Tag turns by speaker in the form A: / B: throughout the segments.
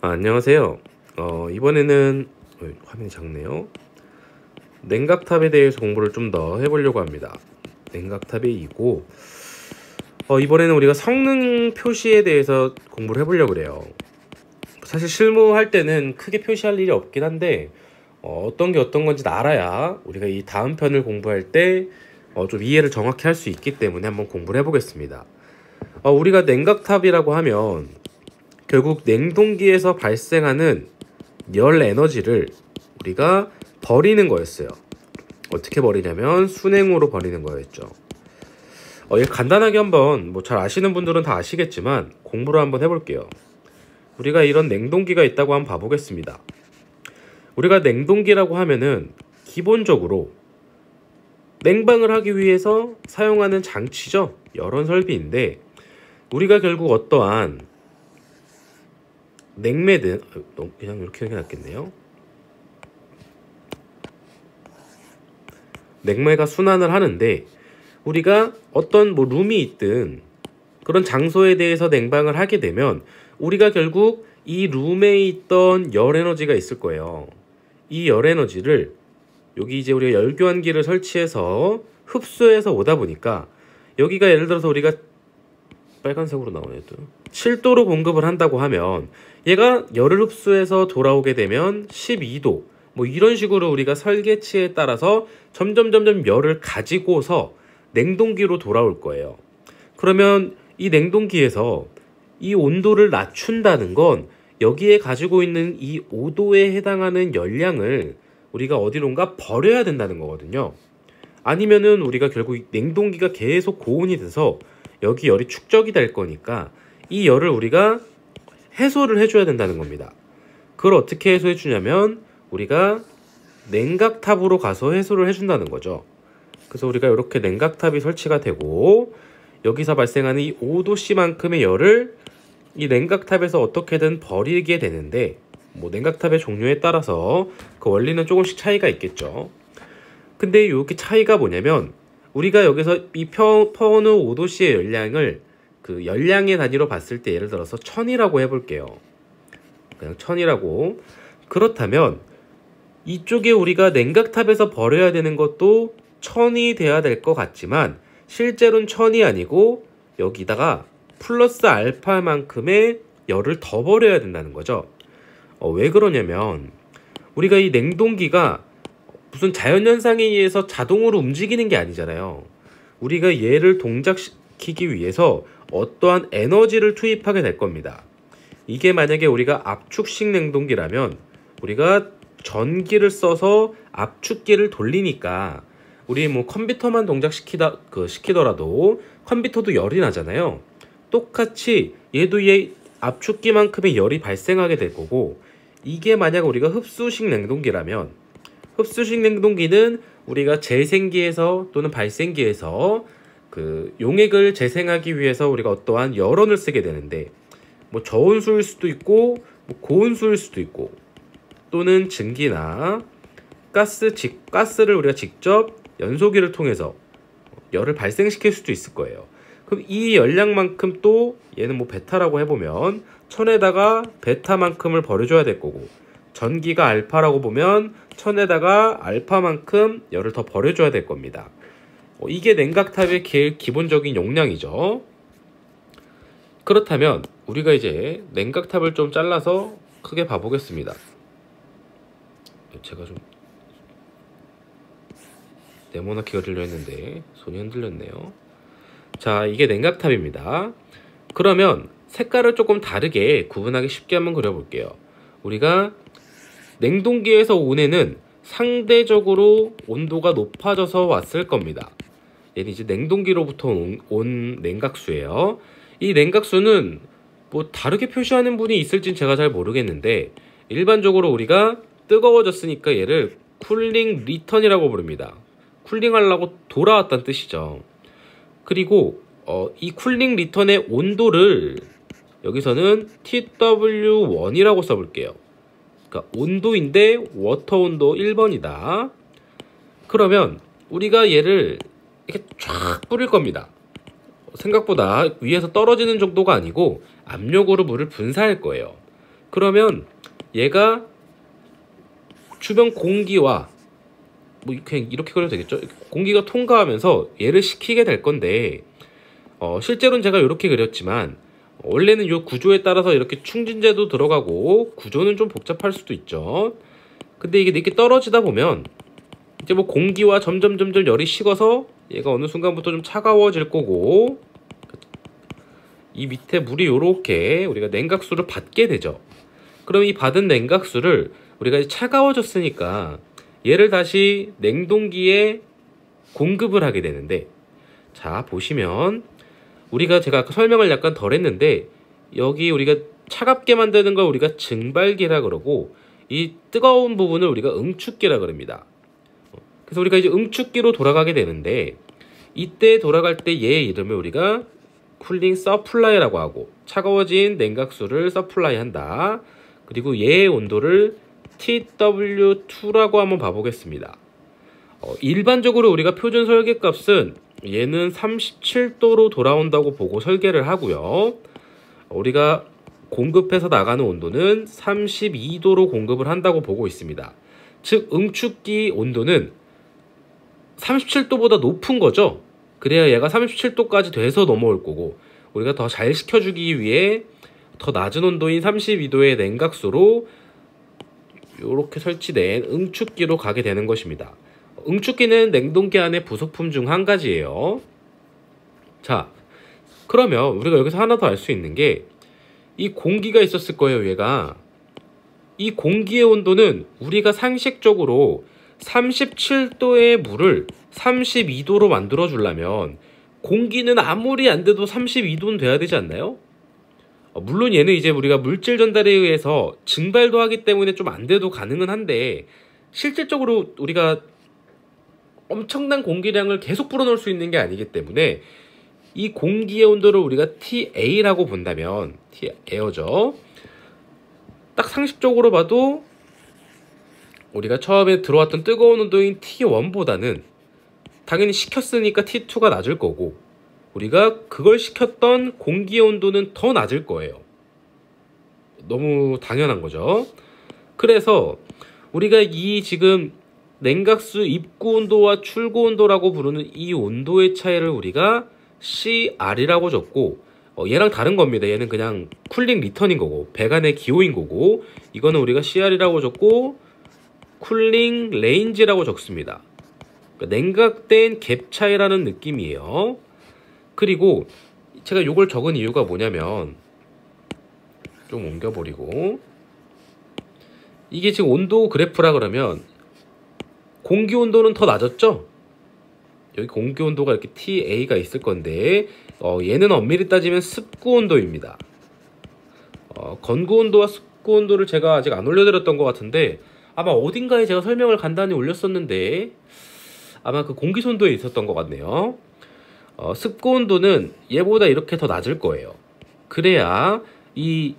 A: 안녕하세요. 이번에는 화면이 작네요. 냉각탑에 대해서 공부를 좀 더 해보려고 합니다. 냉각탑의 이고 이번에는 우리가 성능 표시에 대해서 공부를 해보려고 그래요. 사실 실무할 때는 크게 표시할 일이 없긴 한데 어떤 게 어떤 건지 알아야 우리가 이 다음 편을 공부할 때 좀 이해를 정확히 할 수 있기 때문에 한번 공부를 해보겠습니다. 우리가 냉각탑이라고 하면 결국 냉동기에서 발생하는 열 에너지를 우리가 버리는 거였어요. 어떻게 버리냐면 순행으로 버리는 거였죠. 이거 간단하게 한번 잘 아시는 분들은 다 아시겠지만 공부를 한번 해볼게요. 우리가 이런 냉동기가 있다고 한번 봐보겠습니다. 우리가 냉동기라고 하면은 기본적으로 냉방을 하기 위해서 사용하는 장치죠. 여러 설비인데 우리가 결국 어떠한 냉매든 그냥 이렇게 하는 게 낫겠네요. 냉매가 순환을 하는데 우리가 어떤 룸이 있든 그런 장소에 대해서 냉방을 하게 되면 우리가 결국 이 룸에 있던 열 에너지가 있을 거예요. 이 열 에너지를 여기 이제 우리가 열교환기를 설치해서 흡수해서 오다 보니까 여기가 예를 들어서 우리가 빨간색으로 나오네요. 7도로 공급을 한다고 하면 얘가 열을 흡수해서 돌아오게 되면 12도 이런 식으로 우리가 설계치에 따라서 점점 열을 가지고서 냉동기로 돌아올 거예요. 그러면 이 냉동기에서 이 온도를 낮춘다는 건 여기에 가지고 있는 이 5도에 해당하는 열량을 우리가 어디론가 버려야 된다는 거거든요. 아니면은 우리가 결국 냉동기가 계속 고온이 돼서 여기 열이 축적이 될 거니까 이 열을 우리가 해소를 해줘야 된다는 겁니다. 그걸 어떻게 해소해 주냐면 우리가 냉각탑으로 가서 해소를 해준다는 거죠. 그래서 우리가 이렇게 냉각탑이 설치가 되고 여기서 발생하는 이 5도씨만큼의 열을 이 냉각탑에서 어떻게든 버리게 되는데 냉각탑의 종류에 따라서 그 원리는 조금씩 차이가 있겠죠. 근데 여기 차이가 뭐냐면 우리가 여기서 이 퍼오는 5도씨의 열량을 그 열량의 단위로 봤을 때 예를 들어서 1000이라고 해볼게요. 그냥 1000이라고. 그렇다면 이쪽에 우리가 냉각탑에서 버려야 되는 것도 1000이 돼야 될 것 같지만 실제로는 1000이 아니고 여기다가 플러스 알파만큼의 열을 더 버려야 된다는 거죠. 왜 그러냐면 우리가 이 냉동기가 무슨 자연현상에 의해서 자동으로 움직이는 게 아니잖아요. 우리가 얘를 동작시키기 위해서 어떠한 에너지를 투입하게 될 겁니다. 이게 만약에 우리가 압축식 냉동기라면 우리가 전기를 써서 압축기를 돌리니까 우리 컴퓨터만 시키더라도 컴퓨터도 열이 나잖아요. 똑같이 얘도 얘 압축기만큼의 열이 발생하게 될 거고 이게 만약 우리가 흡수식 냉동기라면 흡수식 냉동기는 우리가 재생기에서 또는 발생기에서 그 용액을 재생하기 위해서 우리가 어떠한 열원을 쓰게 되는데 저온수일 수도 있고 고온수일 수도 있고 또는 증기나 가스를 우리가 직접 연소기를 통해서 열을 발생시킬 수도 있을 거예요. 그럼 이 열량만큼 또 얘는 베타라고 해보면 1000에다가 베타만큼을 버려줘야 될 거고 전기가 알파라고 보면 1000에다가 알파만큼 열을 더 버려줘야 될 겁니다. 이게 냉각탑의 기본적인 용량이죠. 그렇다면 우리가 이제 냉각탑을 좀 잘라서 크게 봐보겠습니다. 제가 좀 네모나게 그리려 했는데 손이 흔들렸네요. 자, 이게 냉각탑입니다. 그러면 색깔을 조금 다르게 구분하기 쉽게 한번 그려볼게요. 우리가 냉동기에서 온 애는 상대적으로 온도가 높아져서 왔을 겁니다. 얘는 이제 냉동기로부터 온 냉각수예요. 이 냉각수는 다르게 표시하는 분이 있을진 제가 잘 모르겠는데 일반적으로 우리가 뜨거워졌으니까 얘를 쿨링 리턴이라고 부릅니다. 쿨링하려고 돌아왔다는 뜻이죠. 그리고 이 쿨링 리턴의 온도를 여기서는 TW1이라고 써볼게요. 그러니까 온도인데 워터 온도 1번이다. 그러면 우리가 얘를 이렇게 쫙 뿌릴 겁니다. 생각보다 위에서 떨어지는 정도가 아니고 압력으로 물을 분사할 거예요. 그러면 얘가 주변 공기와 뭐 그냥 이렇게 그려도 되겠죠? 공기가 통과하면서 얘를 식히게 될 건데 실제로는 제가 이렇게 그렸지만 원래는 이 구조에 따라서 이렇게 충진제도 들어가고 구조는 좀 복잡할 수도 있죠. 근데 이게 이렇게 떨어지다 보면 이제 뭐 공기와 점점 열이 식어서 얘가 어느 순간부터 좀 차가워질 거고 이 밑에 물이 요렇게 우리가 냉각수를 받게 되죠. 그럼 이 받은 냉각수를 우리가 이제 차가워졌으니까 얘를 다시 냉동기에 공급을 하게 되는데, 자 보시면 제가 아까 설명을 약간 덜 했는데 여기 우리가 차갑게 만드는 걸 우리가 증발기라 그러고 이 뜨거운 부분을 우리가 응축기라 그럽니다. 그래서 우리가 이제 응축기로 돌아가게 되는데 이때 돌아갈 때 얘의 이름을 우리가 쿨링 서플라이라고 하고 차가워진 냉각수를 서플라이 한다. 그리고 얘의 온도를 TW2라고 한번 봐보겠습니다. 일반적으로 우리가 표준 설계값은 얘는 37도로 돌아온다고 보고 설계를 하고요. 우리가 공급해서 나가는 온도는 32도로 공급을 한다고 보고 있습니다. 즉 응축기 온도는 37도보다 높은 거죠. 그래야 얘가 37도까지 돼서 넘어올 거고 우리가 더 잘 식혀주기 위해 더 낮은 온도인 32도의 냉각수로 이렇게 설치된 응축기로 가게 되는 것입니다. 응축기는 냉동기 안의 부속품 중 한 가지예요. 자, 그러면 우리가 여기서 하나 더 알 수 있는 게 이 공기가 있었을 거예요. 얘가 이 공기의 온도는 우리가 상식적으로 37도의 물을 32도로 만들어 주려면 공기는 아무리 안 돼도 32도는 돼야 되지 않나요? 물론 얘는 이제 우리가 물질 전달에 의해서 증발도 하기 때문에 좀 안 돼도 가능은 한데 실질적으로 우리가 엄청난 공기량을 계속 불어넣을 수 있는 게 아니기 때문에 이 공기의 온도를 우리가 TA라고 본다면 T에어죠. 딱 상식적으로 봐도 우리가 처음에 들어왔던 뜨거운 온도인 T1보다는 당연히 식혔으니까 T2가 낮을 거고 우리가 그걸 식혔던 공기의 온도는 더 낮을 거예요. 너무 당연한 거죠. 그래서 우리가 이 지금 냉각수 입구 온도와 출구 온도라고 부르는 이 온도의 차이를 우리가 CR이라고 적고 얘랑 다른 겁니다. 얘는 그냥 쿨링 리턴인 거고 배관의 기호인 거고 이거는 우리가 CR이라고 적고 쿨링 레인지라고 적습니다. 그러니까 냉각된 갭 차이라는 느낌이에요. 그리고 제가 이걸 적은 이유가 뭐냐면 좀 옮겨버리고 이게 지금 온도 그래프라 그러면 공기 온도는 더 낮았죠? 여기 공기 온도가 이렇게 TA가 있을 건데 얘는 엄밀히 따지면 습구 온도입니다. 건구 온도와 습구 온도를 제가 아직 안 올려드렸던 것 같은데 아마 어딘가에 제가 설명을 간단히 올렸었는데 아마 그 공기 온도에 있었던 것 같네요. 습구 온도는 얘보다 이렇게 더 낮을 거예요. 그래야 이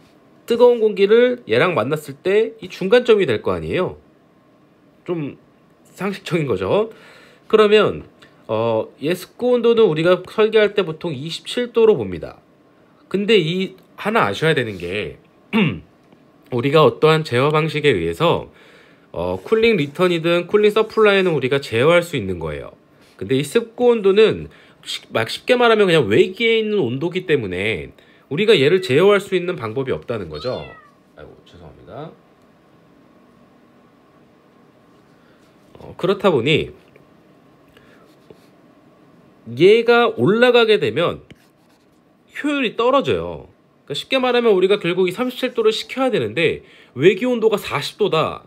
A: 뜨거운 공기를 얘랑 만났을 때 이 중간점이 될 거 아니에요. 좀 상식적인 거죠. 그러면 얘 습구 온도는 우리가 설계할 때 보통 27도로 봅니다. 근데 이 하나 아셔야 되는 게 우리가 어떠한 제어 방식에 의해서 쿨링 리턴이든 쿨링 서플라이는 우리가 제어할 수 있는 거예요. 근데 이 습구 온도는 쉽게 말하면 그냥 외기에 있는 온도기 때문에 우리가 얘를 제어할 수 있는 방법이 없다는 거죠. 아이고 죄송합니다. 그렇다 보니 얘가 올라가게 되면 효율이 떨어져요. 그러니까 쉽게 말하면 우리가 결국 이 37도를 식혀야 되는데 외기 온도가 40도다.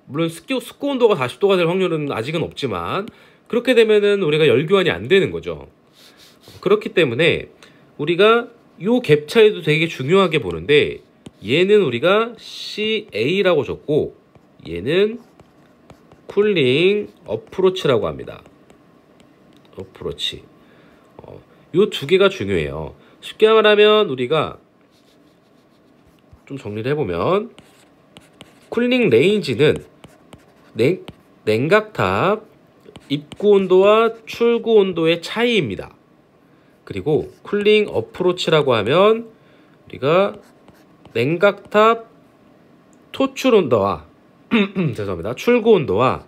A: 물론 습구 온도가 40도가 될 확률은 아직은 없지만 그렇게 되면은 우리가 열교환이 안 되는 거죠. 그렇기 때문에 우리가 요 갭 차이도 되게 중요하게 보는데 얘는 우리가 CA라고 적고 얘는 쿨링 어프로치라고 합니다. 어프로치. 요 두 개가 중요해요. 쉽게 말하면 우리가 좀 정리를 해보면 쿨링 레인지는 냉각탑 입구 온도와 출구 온도의 차이입니다. 그리고 쿨링 어프로치라고 하면 우리가 냉각탑 토출 온도와 죄송합니다. 출고 온도와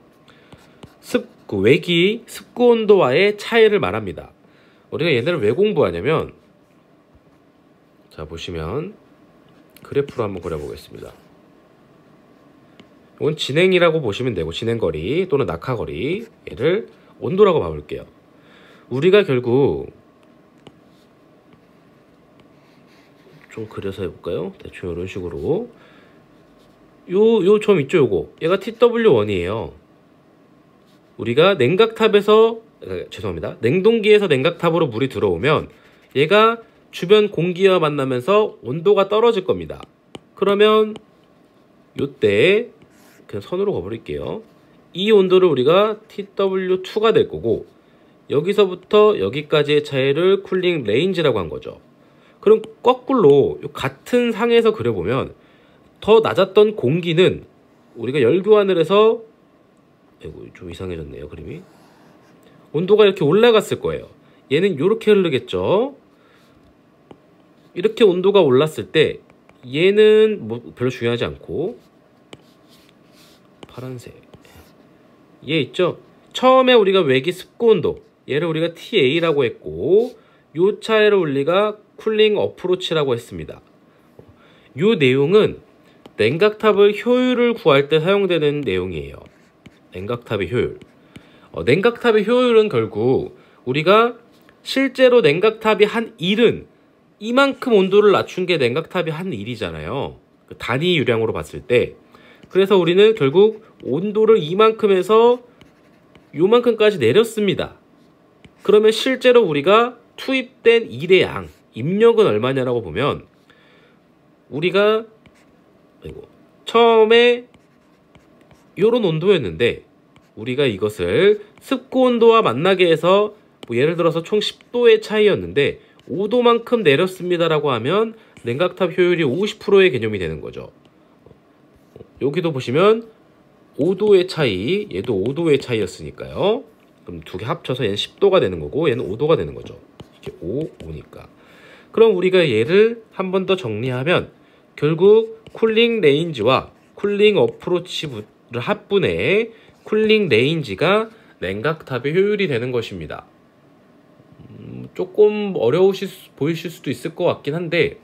A: 외기 습구 온도와의 차이를 말합니다. 우리가 얘네를 왜 공부하냐면, 자 보시면 그래프로 한번 그려보겠습니다. 이건 진행이라고 보시면 되고, 진행거리 또는 낙하거리, 얘를 온도라고 봐볼게요. 우리가 결국 좀 그려서 해볼까요? 대충 이런 식으로 요 점 있죠, 요거. 얘가 TW1이에요. 우리가 냉각탑에서 죄송합니다. 냉동기에서 냉각탑으로 물이 들어오면 얘가 주변 공기와 만나면서 온도가 떨어질 겁니다. 그러면 요때 그냥 선으로 가버릴게요. 이 온도를 우리가 TW2가 될 거고, 여기서부터 여기까지의 차이를 쿨링 레인지라고 한 거죠. 그럼 거꾸로 같은 상에서 그려보면 더 낮았던 공기는 우리가 열교환을 해서, 아이고 좀 이상해졌네요 그림이. 온도가 이렇게 올라갔을 거예요. 얘는 이렇게 흐르겠죠. 이렇게 온도가 올랐을 때 얘는 뭐 별로 중요하지 않고, 파란색 얘 있죠. 처음에 우리가 외기 습구 온도, 얘를 우리가 TA라고 했고, 요 차이를 우리가 쿨링 어프로치라고 했습니다. 요 내용은 냉각탑의 효율을 구할 때 사용되는 내용이에요. 냉각탑의 효율. 냉각탑의 효율은 결국 우리가 실제로 냉각탑이 한 일은 이만큼 온도를 낮춘 게 냉각탑이 한 일이잖아요. 그 단위 유량으로 봤을 때. 그래서 우리는 결국 온도를 이만큼 해서 요만큼까지 내렸습니다. 그러면 실제로 우리가 투입된 일의 양, 입력은 얼마냐라고 보면, 우리가 처음에 요런 온도였는데 우리가 이것을 습구 온도와 만나게 해서 뭐 예를 들어서 총 10도의 차이였는데 5도만큼 내렸습니다라고 하면 냉각탑 효율이 50%의 개념이 되는 거죠. 여기도 보시면 5도의 차이, 얘도 5도의 차이였으니까요. 그럼 두 개 합쳐서 얘는 10도가 되는 거고 얘는 5도가 되는 거죠. 이게 5니까. 그럼 우리가 얘를 한 번 더 정리하면 결국 쿨링 레인지와 쿨링 어프로치를 합분해 쿨링 레인지가 냉각탑의 효율이 되는 것입니다. 조금 보이실 수도 있을 것 같긴 한데,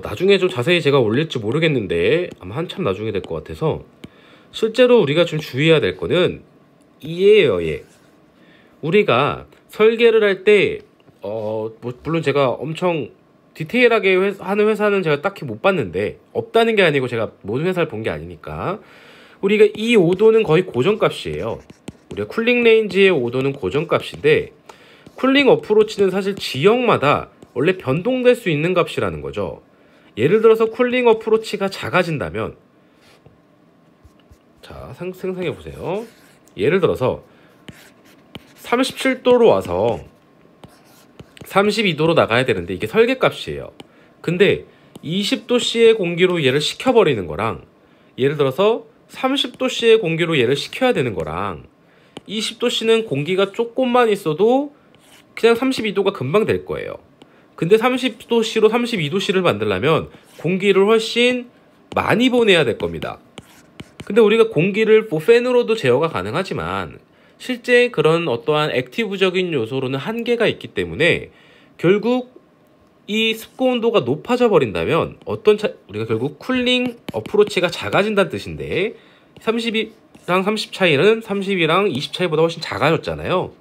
A: 나중에 좀 자세히 제가 올릴지 모르겠는데 아마 한참 나중에 될 것 같아서, 실제로 우리가 좀 주의해야 될 거는 이에요. 얘. 우리가 설계를 할 때 물론 제가 엄청 디테일하게 하는 회사는 제가 딱히 못 봤는데, 없다는 게 아니고 제가 모든 회사를 본 게 아니니까, 우리가 이 5도는 거의 고정값이에요. 우리가 쿨링 레인지의 5도는 고정값인데, 쿨링 어프로치는 사실 지역마다 원래 변동될 수 있는 값이라는 거죠. 예를 들어서 쿨링 어프로치가 작아진다면, 자 상상해 보세요. 예를 들어서 37도로 와서 32도로 나가야 되는데 이게 설계값이에요. 근데 20도씨의 공기로 얘를 식혀버리는 거랑, 예를 들어서 30도씨의 공기로 얘를 식혀야 되는 거랑, 20도씨는 공기가 조금만 있어도 그냥 32도가 금방 될 거예요. 근데 30도씨로 32도씨를 만들려면 공기를 훨씬 많이 보내야 될 겁니다. 근데 우리가 공기를 뭐 팬으로도 제어가 가능하지만 실제 그런 어떠한 액티브적인 요소로는 한계가 있기 때문에 결국 이 습구 온도가 높아져 버린다면 우리가 결국 쿨링 어프로치가 작아진다는 뜻인데, 30이랑 30 차이는 30이랑 20 차이보다 훨씬 작아졌잖아요.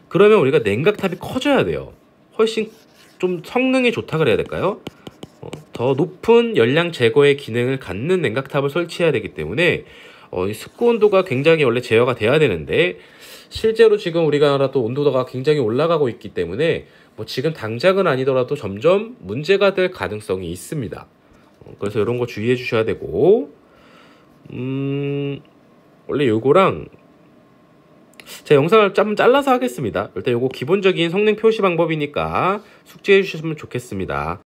A: 그러면 우리가 냉각탑이 커져야 돼요. 훨씬 좀 성능이 좋다 그래야 될까요? 더 높은 열량 제거의 기능을 갖는 냉각탑을 설치해야 되기 때문에 이 습구 온도가 굉장히 원래 제어가 돼야 되는데, 실제로 지금 우리나라도 온도가 굉장히 올라가고 있기 때문에 뭐 지금 당장은 아니더라도 점점 문제가 될 가능성이 있습니다. 그래서 이런 거 주의해 주셔야 되고, 원래 요거랑 제가 영상을 좀 잘라서 하겠습니다. 일단 요거 기본적인 성능 표시 방법이니까 숙지해 주셨으면 좋겠습니다.